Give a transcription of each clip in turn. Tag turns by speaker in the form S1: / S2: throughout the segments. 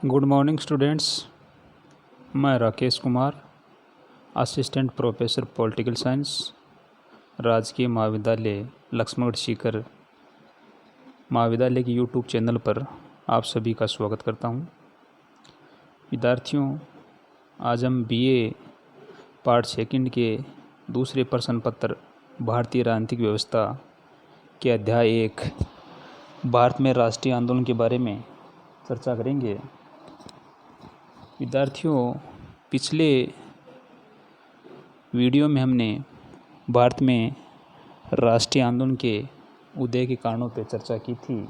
S1: Good morning students. मैं Rakesh Kumar, assistant professor political science, राजकीय महाविद्यालय लक्ष्मणगढ़ सीकर महाविद्यालय के यूट्यूब चैनल पर आप सभी का स्वागत करता हूं। विद्यार्थियों, आज हम बीए पार्ट सेकंड के दूसरे प्रश्न पत्र भारतीय राजनीतिक व्यवस्था के अध्याय 1 भारत में राष्ट्रीय आंदोलन के बारे में चर्चा करेंगे। विद्यार्थियों, पिछले वीडियो में हमने भारत में राष्ट्रीय आंदोलन के उदय के कारणों पर चर्चा की थी।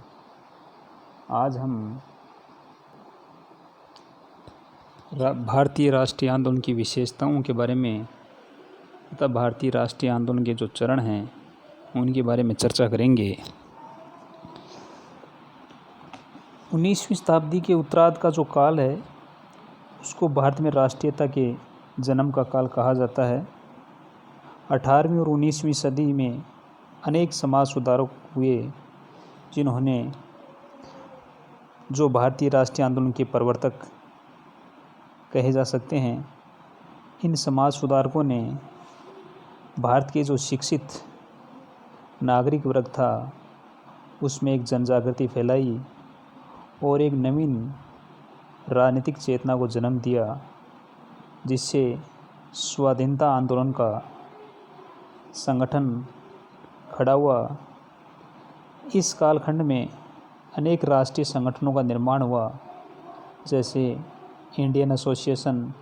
S1: आज हम भारतीय राष्ट्रीय आंदोलन की विशेषताओं के बारे में तथा भारतीय राष्ट्रीय आंदोलन के जो चरण हैं उनके बारे में चर्चा करेंगे। 19वीं शताब्दी के उत्तरार्ध का जो काल है उसको भारत में राष्ट्रीयता के जन्म का काल कहा जाता है। 18वीं और 19वीं सदी में अनेक समाज सुधारक हुए जिन्होंने जो भारतीय राष्ट्रीय आंदोलन के प्रवर्तक कहे जा सकते हैं। इन समाज सुधारकों ने भारत के जो शिक्षित नागरिक वर्ग था उसमें एक जनजागृति फैलाई और एक नवीन राजनीतिक चेतना को जन्म दिया, जिससे स्वाधीनता आंदोलन का संगठन खड़ा हुआ। इस कालखंड में अनेक राष्ट्रीय संगठनों का निर्माण हुआ, जैसे Indian association,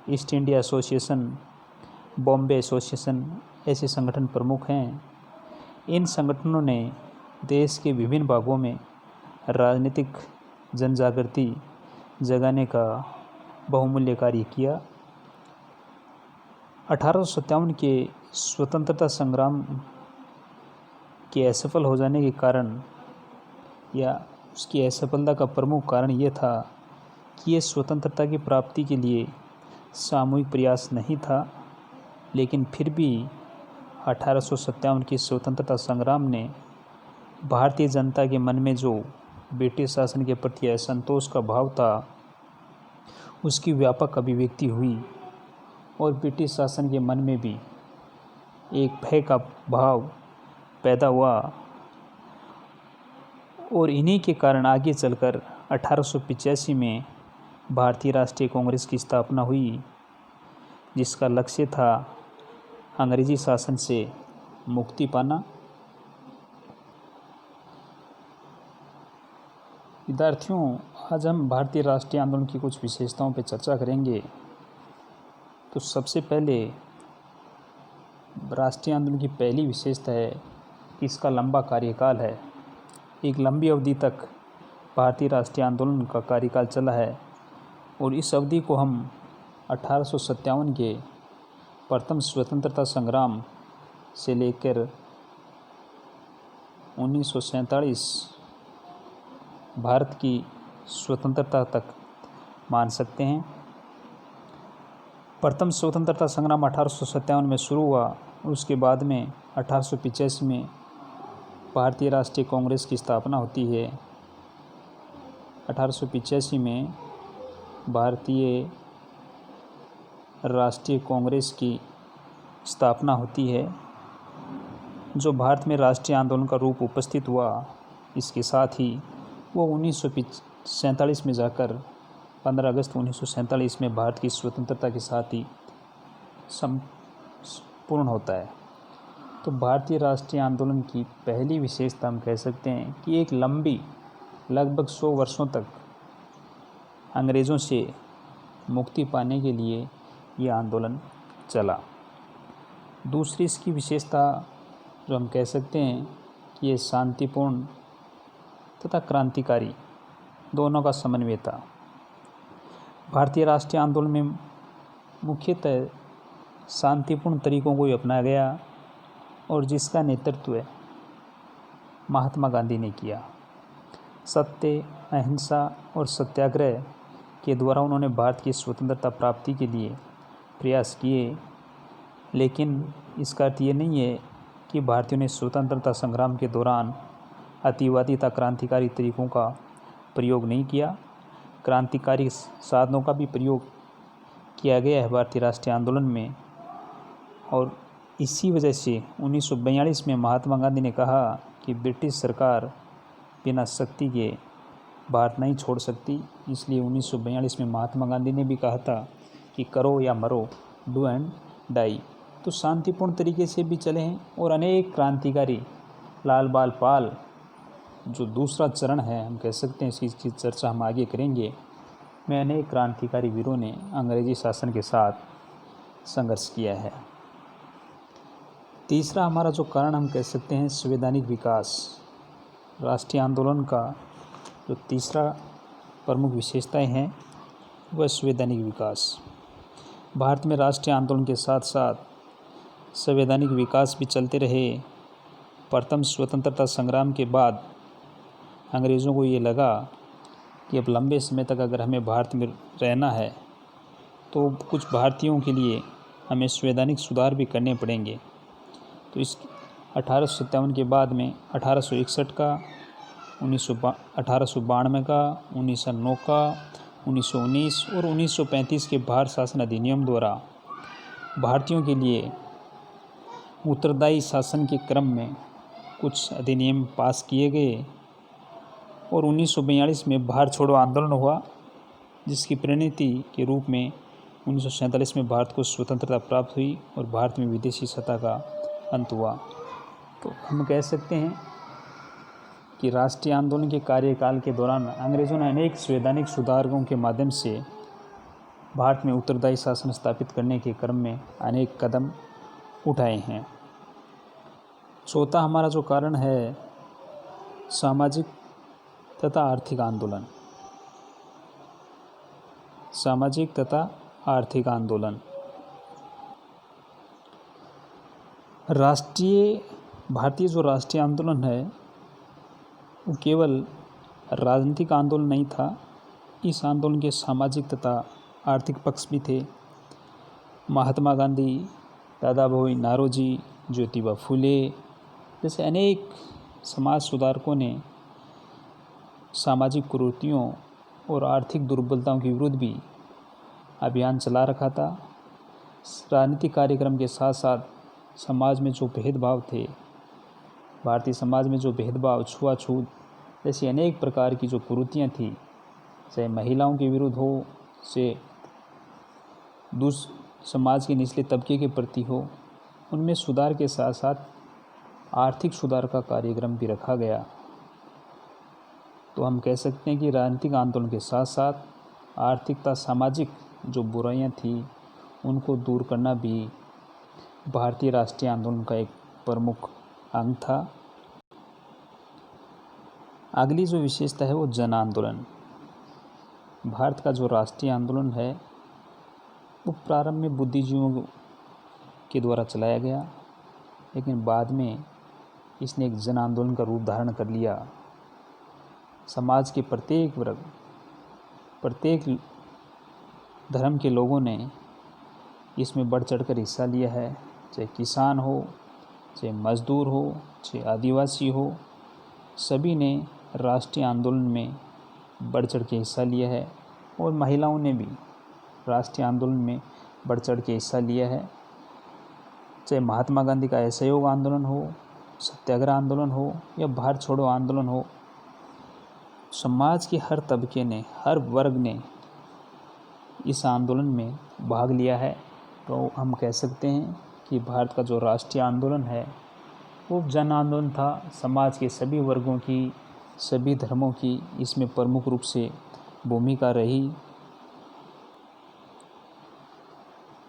S1: east India association, Bombay association. ऐसे संगठन प्रमुख हैं। इन संगठनों ने देश के विभिन्न भागों में राजनीतिक जनजागृति जगाने का बहुमूल्य कार्य किया। 1857 के स्वतंत्रता संग्राम के असफल हो जाने के कारण या उसकी असफलता का प्रमुख कारण ये था कि ये स्वतंत्रता की प्राप्ति के लिए सामूहिक प्रयास नहीं था, लेकिन फिर भी 1857 की स्वतंत्रता संग्राम ने भारतीय जनता के मन में जो ब्रिटिश शासन के प्रति असंतोष का भाव था उसकी व्यापक अभिव्यक्ति हुई और ब्रिटिश शासन के मन में भी एक भय का भाव पैदा हुआ। और इन्हीं के कारण आगे चलकर 1885 में भारतीय राष्ट्रीय कांग्रेस की स्थापना हुई, जिसका लक्ष्य था अंग्रेजी शासन से मुक्ति पाना। विद्यार्थियों, आज हम भारतीय राष्ट्रीय आंदोलन की कुछ विशेषताओं पर चर्चा करेंगे। तो सबसे पहले राष्ट्रीय आंदोलन की पहली विशेषता है कि इसका लंबा कार्यकाल है। एक लंबी अवधि तक भारतीय राष्ट्रीय आंदोलन का कार्यकाल चला है और इस अवधि को हम 1857 के प्रथम स्वतंत्रता संग्राम से लेकर 1947 भारत की स्वतंत्रता तक मान सकते हैं। प्रथम स्वतंत्रता संग्राम 1857 में शुरू हुआ। उसके बाद में 1885 में भारतीय राष्ट्रीय कांग्रेस की स्थापना होती है। 1885 में भारतीय राष्ट्रीय कांग्रेस की स्थापना होती है, जो भारत में राष्ट्रीय आंदोलन का रूप उपस्थित हुआ। इसके साथ ही वो 1947 में जाकर 15 अगस्त 1947 में भारत की स्वतंत्रता के साथ ही संपूर्ण होता है। तो भारतीय राष्ट्रीय आंदोलन की पहली विशेषता हम कह सकते हैं कि एक लंबी लगभग 100 वर्षों तक अंग्रेज़ों से मुक्ति पाने के लिए ये आंदोलन चला। दूसरी इसकी विशेषता जो हम कह सकते हैं कि ये शांतिपूर्ण तथा क्रांतिकारी दोनों का समन्वय था। भारतीय राष्ट्रीय आंदोलन में मुख्यतः शांतिपूर्ण तरीकों को ही अपनाया गया और जिसका नेतृत्व महात्मा गांधी ने किया। सत्य, अहिंसा और सत्याग्रह के द्वारा उन्होंने भारत की स्वतंत्रता प्राप्ति के लिए प्रयास किए, लेकिन इसका अर्थ ये नहीं है कि भारतीयों ने स्वतंत्रता संग्राम के दौरान अतिवादी तथा क्रांतिकारी तरीकों का प्रयोग नहीं किया। क्रांतिकारी साधनों का भी प्रयोग किया गया है भारतीय राष्ट्रीय आंदोलन में। और इसी वजह से 1942 में महात्मा गांधी ने कहा कि ब्रिटिश सरकार बिना शक्ति के भारत नहीं छोड़ सकती। इसलिए 1942 में महात्मा गांधी ने भी कहा था कि करो या मरो, डू एंड डाई। तो शांतिपूर्ण तरीके से भी चले हैं। और अनेक क्रांतिकारी, लाल बाल पाल जो दूसरा चरण है, हम कह सकते हैं, इसकी चर्चा हम आगे करेंगे, में अनेक क्रांतिकारी वीरों ने अंग्रेजी शासन के साथ संघर्ष किया है। तीसरा हमारा जो कारण हम कह सकते हैं संवैधानिक विकास। राष्ट्रीय आंदोलन का जो तीसरा प्रमुख विशेषताएं हैं वह संवैधानिक विकास। भारत में राष्ट्रीय आंदोलन के साथ साथ संवैधानिक विकास भी चलते रहे। प्रथम स्वतंत्रता संग्राम के बाद अंग्रेज़ों को ये लगा कि अब लंबे समय तक अगर हमें भारत में रहना है तो कुछ भारतीयों के लिए हमें संवैधानिक सुधार भी करने पड़ेंगे। तो इस 1857 के बाद में 1861 का, 1892 का, 1909 का, 1919 और 1935 के भारत शासन अधिनियम द्वारा भारतीयों के लिए उत्तरदायी शासन के क्रम में कुछ अधिनियम पास किए गए। और 1942 में भारत छोड़ो आंदोलन हुआ, जिसकी परिणति के रूप में 1947 में भारत को स्वतंत्रता प्राप्त हुई और भारत में विदेशी सत्ता का अंत हुआ। तो हम कह सकते हैं कि राष्ट्रीय आंदोलन के कार्यकाल के दौरान अंग्रेज़ों ने अनेक संवैधानिक सुधारों के माध्यम से भारत में उत्तरदायी शासन स्थापित करने के क्रम में अनेक कदम उठाए हैं। चौथा हमारा जो कारण है सामाजिक तथा आर्थिक आंदोलन। सामाजिक तथा आर्थिक आंदोलन। भारतीय जो राष्ट्रीय आंदोलन है वो केवल राजनीतिक आंदोलन नहीं था। इस आंदोलन के सामाजिक तथा आर्थिक पक्ष भी थे। महात्मा गांधी, दादाभाई नौरोजी, ज्योतिबा फुले जैसे अनेक समाज सुधारकों ने सामाजिक कुरीतियों और आर्थिक दुर्बलताओं के विरुद्ध भी अभियान चला रखा था। राजनीतिक कार्यक्रम के साथ साथ समाज में जो भेदभाव थे, भारतीय समाज में जो भेदभाव, छुआछूत जैसी अनेक प्रकार की जो कुरीतियाँ थी, चाहे महिलाओं के विरुद्ध हो, से समाज के निचले तबके के प्रति हो, उनमें सुधार के साथ साथ आर्थिक सुधार का कार्यक्रम भी रखा गया। तो हम कह सकते हैं कि राजनीतिक आंदोलन के साथ साथ आर्थिक तथा सामाजिक जो बुराइयां थी उनको दूर करना भी भारतीय राष्ट्रीय आंदोलन का एक प्रमुख अंग था। अगली जो विशेषता है वो जन आंदोलन। भारत का जो राष्ट्रीय आंदोलन है वो प्रारंभ में बुद्धिजीवियों के द्वारा चलाया गया, लेकिन बाद में इसने एक जन आंदोलन का रूप धारण कर लिया। समाज के प्रत्येक वर्ग, प्रत्येक धर्म के लोगों ने इसमें बढ़ चढ़कर हिस्सा लिया है। चाहे किसान हो, चाहे मजदूर हो, चाहे आदिवासी हो, सभी ने राष्ट्रीय आंदोलन में बढ़ चढ़ के हिस्सा लिया है। और महिलाओं ने भी राष्ट्रीय आंदोलन में बढ़ चढ़ के हिस्सा लिया है। चाहे महात्मा गांधी का असहयोग आंदोलन हो, सत्याग्रह आंदोलन हो या भारत छोड़ो आंदोलन हो, समाज के हर तबके ने, हर वर्ग ने इस आंदोलन में भाग लिया है। तो हम कह सकते हैं कि भारत का जो राष्ट्रीय आंदोलन है वो जन आंदोलन था। समाज के सभी वर्गों की, सभी धर्मों की इसमें प्रमुख रूप से भूमिका रही।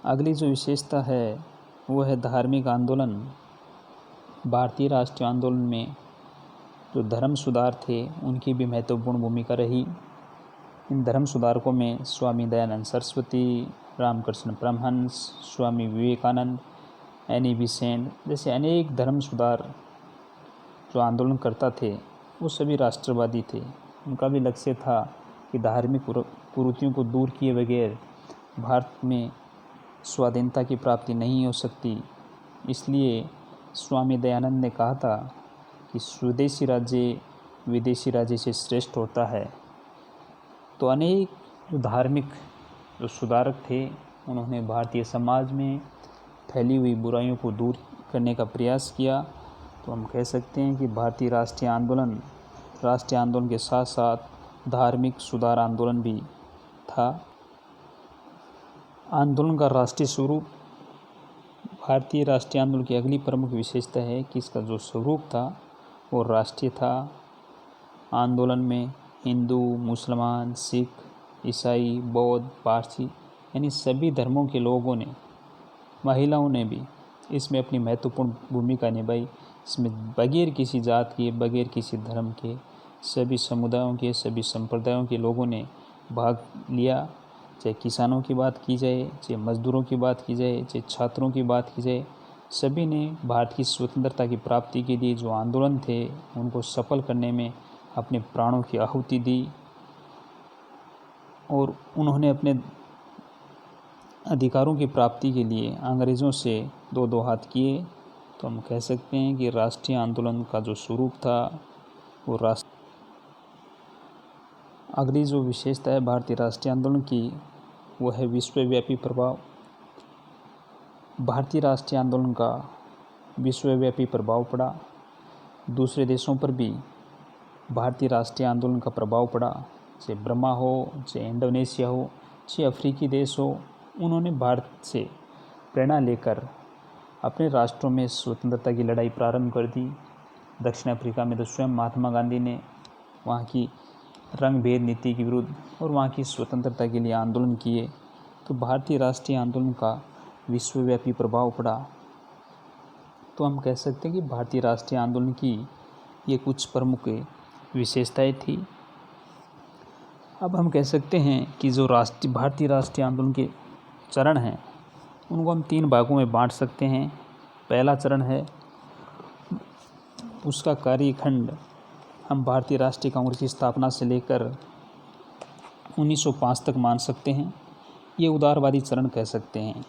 S1: अगली जो विशेषता है वो है धार्मिक आंदोलन। भारतीय राष्ट्रीय आंदोलन में जो धर्म सुधार थे उनकी भी महत्वपूर्ण भूमिका रही। इन धर्म सुधारकों में स्वामी दयानंद सरस्वती, रामकृष्ण परमहंस, स्वामी विवेकानंद, एनी बेसेंट जैसे अनेक धर्म सुधार जो आंदोलन करता थे वो सभी राष्ट्रवादी थे। उनका भी लक्ष्य था कि धार्मिक कुरीतियों को दूर किए बगैर भारत में स्वाधीनता की प्राप्ति नहीं हो सकती। इसलिए स्वामी दयानंद ने कहा था कि स्वदेशी राज्य विदेशी राज्य से श्रेष्ठ होता है। तो अनेक जो धार्मिक जो सुधारक थे, उन्होंने भारतीय समाज में फैली हुई बुराइयों को दूर करने का प्रयास किया। तो हम कह सकते हैं कि भारतीय राष्ट्रीय आंदोलन के साथ साथ धार्मिक सुधार आंदोलन भी था। आंदोलन का राष्ट्रीय स्वरूप, भारतीय राष्ट्रीय आंदोलन की अगली प्रमुख विशेषता है कि इसका जो स्वरूप था वो राष्ट्रीय था। आंदोलन में हिंदू, मुसलमान, सिख, ईसाई, बौद्ध, पारसी यानी सभी धर्मों के लोगों ने, महिलाओं ने भी इसमें अपनी महत्वपूर्ण भूमिका निभाई। इसमें बगैर किसी जात के, बगैर किसी धर्म के, सभी समुदायों के, सभी संप्रदायों के लोगों ने भाग लिया। चाहे किसानों की बात की जाए, चाहे मजदूरों की बात की जाए, चाहे छात्रों की बात की जाए, सभी ने भारत की स्वतंत्रता की प्राप्ति के लिए जो आंदोलन थे उनको सफल करने में अपने प्राणों की आहुति दी और उन्होंने अपने अधिकारों की प्राप्ति के लिए अंग्रेज़ों से दो दो हाथ किए। तो हम कह सकते हैं कि राष्ट्रीय आंदोलन का जो स्वरूप था वो अगली जो विशेषता है भारतीय राष्ट्रीय आंदोलन की वो है विश्वव्यापी प्रभाव। भारतीय राष्ट्रीय आंदोलन का विश्वव्यापी प्रभाव पड़ा। दूसरे देशों पर भी भारतीय राष्ट्रीय आंदोलन का प्रभाव पड़ा, चाहे बर्मा हो, चाहे इंडोनेशिया हो, चाहे अफ्रीकी देश हो, उन्होंने भारत से प्रेरणा लेकर अपने राष्ट्रों में स्वतंत्रता की लड़ाई प्रारंभ कर दी। दक्षिण अफ्रीका में तो स्वयं महात्मा गांधी ने वहाँ की रंग भेद नीति के विरुद्ध और वहाँ की स्वतंत्रता के लिए आंदोलन किए। तो भारतीय राष्ट्रीय आंदोलन का विश्वव्यापी प्रभाव पड़ा। तो हम कह सकते हैं कि भारतीय राष्ट्रीय आंदोलन की ये कुछ प्रमुख विशेषताएं थी। अब हम कह सकते हैं कि जो भारतीय राष्ट्रीय आंदोलन के चरण हैं उनको हम 3 भागों में बांट सकते हैं। पहला चरण है, उसका कार्यखंड हम भारतीय राष्ट्रीय कांग्रेस की स्थापना से लेकर 1905 तक मान सकते हैं। ये उदारवादी चरण कह सकते हैं।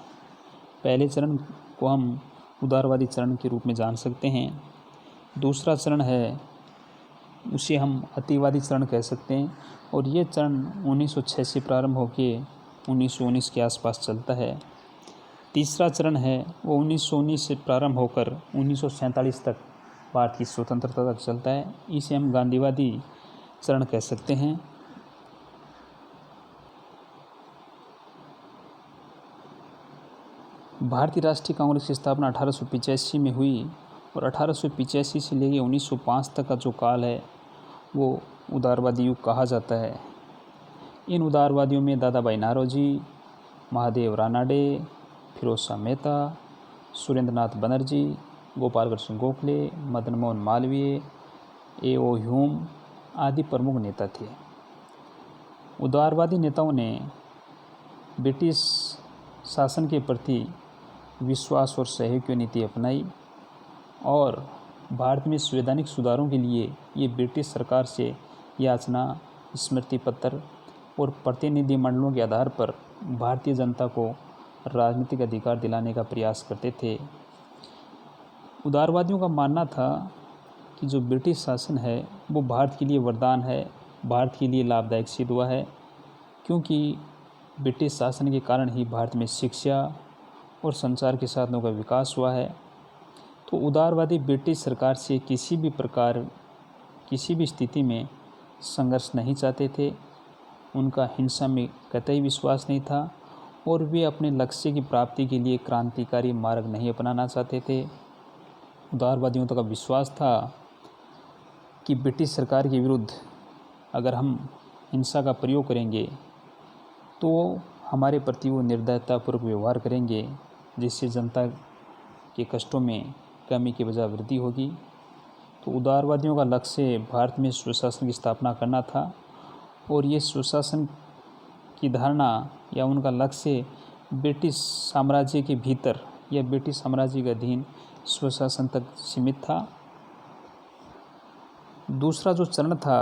S1: पहले चरण को हम उदारवादी चरण के रूप में जान सकते हैं। दूसरा चरण है, उसे हम अतिवादी चरण कह सकते हैं और ये चरण 1906 से प्रारंभ होकर 1919 के आसपास चलता है। तीसरा चरण है वो 1919 से प्रारंभ होकर 1947 तक भारत की स्वतंत्रता तक चलता है। इसे हम गांधीवादी चरण कह सकते हैं। भारतीय राष्ट्रीय कांग्रेस की स्थापना 1885 में हुई और 1885 से लेकर 1905 तक का जो काल है वो उदारवादी युग कहा जाता है। इन उदारवादियों में दादा भाई नौरोजी, महादेव रानाडे, फिरोज शाह मेहता, सुरेंद्र नाथ बनर्जी, गोपाल कृष्ण गोखले, मदन मोहन मालवीय, A.O. ह्यूम आदि प्रमुख नेता थे। उदारवादी नेताओं ने ब्रिटिश शासन के प्रति विश्वास और सहयोग की नीति अपनाई और भारत में संवैधानिक सुधारों के लिए ये ब्रिटिश सरकार से याचना, स्मृति पत्र और प्रतिनिधि मंडलों के आधार पर भारतीय जनता को राजनीतिक अधिकार दिलाने का प्रयास करते थे। उदारवादियों का मानना था कि जो ब्रिटिश शासन है वो भारत के लिए वरदान है, भारत के लिए लाभदायक सिद्ध हुआ है, क्योंकि ब्रिटिश शासन के कारण ही भारत में शिक्षा और संचार के साधनों का विकास हुआ है। तो उदारवादी ब्रिटिश सरकार से किसी भी प्रकार, किसी भी स्थिति में संघर्ष नहीं चाहते थे। उनका हिंसा में कतई विश्वास नहीं था और वे अपने लक्ष्य की प्राप्ति के लिए क्रांतिकारी मार्ग नहीं अपनाना चाहते थे। उदारवादियों का विश्वास था कि ब्रिटिश सरकार के विरुद्ध अगर हम हिंसा का प्रयोग करेंगे तो हमारे प्रति वो निर्दयतापूर्वक व्यवहार करेंगे, जिससे जनता के कष्टों में कमी के बजाय वृद्धि होगी। तो उदारवादियों का लक्ष्य भारत में स्वशासन की स्थापना करना था और ये स्वशासन की धारणा या उनका लक्ष्य ब्रिटिश साम्राज्य के भीतर या ब्रिटिश साम्राज्य के अधीन स्वशासन तक सीमित था। दूसरा जो चरण था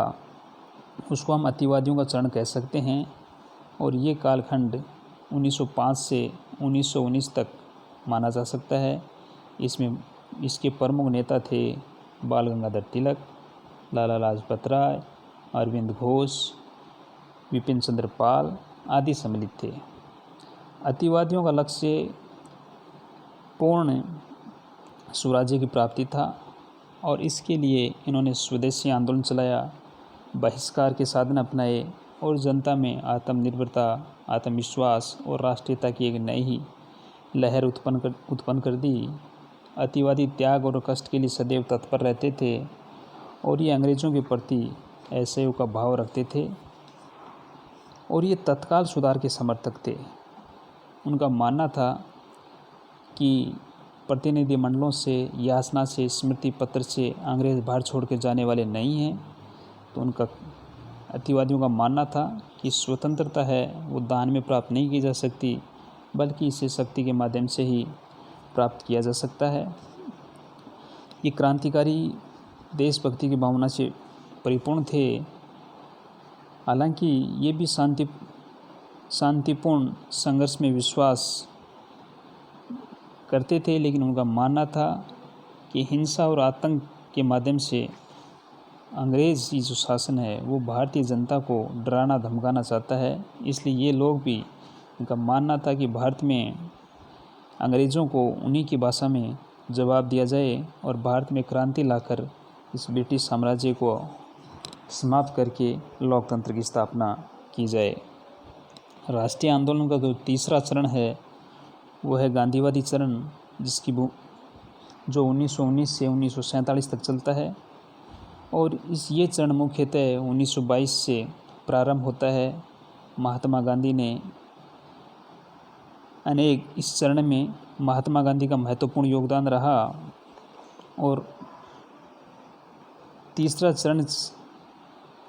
S1: उसको हम अतिवादियों का चरण कह सकते हैं और ये कालखंड 1905 से 1919 तक माना जा सकता है। इसमें इसके प्रमुख नेता थे बाल गंगाधर तिलक, लाला लाजपत राय, अरविंद घोष, विपिन चंद्र पाल आदि सम्मिलित थे। अतिवादियों का लक्ष्य पूर्ण स्वराज्य की प्राप्ति था और इसके लिए इन्होंने स्वदेशी आंदोलन चलाया, बहिष्कार के साधन अपनाए और जनता में आत्मनिर्भरता, आत्मविश्वास और राष्ट्रीयता की एक नई ही लहर उत्पन्न कर दी। अतिवादी त्याग और कष्ट के लिए सदैव तत्पर रहते थे और ये अंग्रेज़ों के प्रति असहयोग का भाव रखते थे और ये तत्काल सुधार के समर्थक थे। उनका मानना था कि प्रतिनिधिमंडलों से, याचना से, स्मृति पत्र से अंग्रेज़ बाहर छोड़ के जाने वाले नहीं हैं। तो उनका अतिवादियों का मानना था कि स्वतंत्रता है वो दान में प्राप्त नहीं की जा सकती, बल्कि इसे शक्ति के माध्यम से ही प्राप्त किया जा सकता है। ये क्रांतिकारी देशभक्ति की भावना से परिपूर्ण थे। हालांकि ये भी शांतिपूर्ण संघर्ष में विश्वास करते थे, लेकिन उनका मानना था कि हिंसा और आतंक के माध्यम से अंग्रेज़ी जो शासन है वो भारतीय जनता को डराना धमकाना चाहता है। इसलिए ये लोग भी, उनका मानना था कि भारत में अंग्रेज़ों को उन्हीं की भाषा में जवाब दिया जाए और भारत में क्रांति लाकर इस ब्रिटिश साम्राज्य को समाप्त करके लोकतंत्र की स्थापना की जाए। राष्ट्रीय आंदोलन का जो तीसरा चरण है वो है गांधीवादी चरण, जो 1919 से 1947 तक चलता है और ये चरण मुख्यतः 1922 से प्रारंभ होता है। महात्मा गांधी ने इस चरण में महात्मा गांधी का महत्वपूर्ण योगदान रहा और तीसरा चरण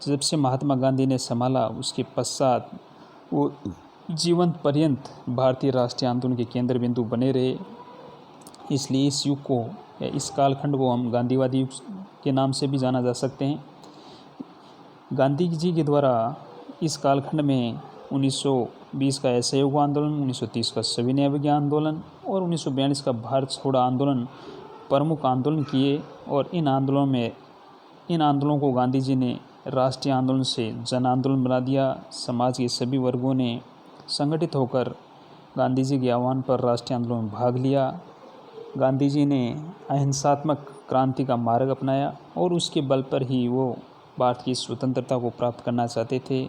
S1: जब से महात्मा गांधी ने संभाला उसके पश्चात वो जीवन पर्यंत भारतीय राष्ट्रीय आंदोलन के केंद्र बिंदु बने रहे। इसलिए इस युग को या इस कालखंड को हम गांधीवादी युग के नाम से भी जाना जा सकते हैं। गांधी जी के द्वारा इस कालखंड में 1920 का असहयोग आंदोलन, 1930 का सविनय अवज्ञा आंदोलन और 1942 का भारत छोड़ो आंदोलन प्रमुख आंदोलन किए और इन आंदोलनों को गांधी जी ने राष्ट्रीय आंदोलन से जन आंदोलन बना दिया। समाज के सभी वर्गों ने संगठित होकर गांधी जी के आह्वान पर राष्ट्रीय आंदोलन में भाग लिया। गांधी जी ने अहिंसात्मक क्रांति का मार्ग अपनाया और उसके बल पर ही वो भारत की स्वतंत्रता को प्राप्त करना चाहते थे।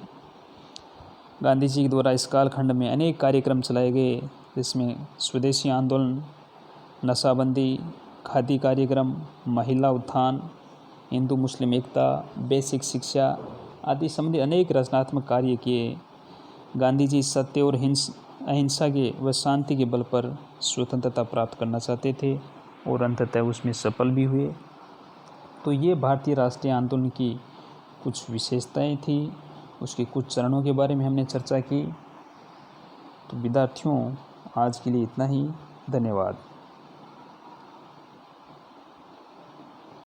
S1: गांधी जी के द्वारा इस कालखंड में अनेक कार्यक्रम चलाए गए, जिसमें स्वदेशी आंदोलन, नशाबंदी, खादी कार्यक्रम, महिला उत्थान, हिंदू मुस्लिम एकता, बेसिक शिक्षा आदि संबंधी अनेक रचनात्मक कार्य किए। गांधी जी सत्य और अहिंसा के व शांति के बल पर स्वतंत्रता प्राप्त करना चाहते थे और अंततः उसमें सफल भी हुए। तो ये भारतीय राष्ट्रीय आंदोलन की कुछ विशेषताएं थी, उसके कुछ चरणों के बारे में हमने चर्चा की। तो विद्यार्थियों, आज के लिए इतना ही। धन्यवाद।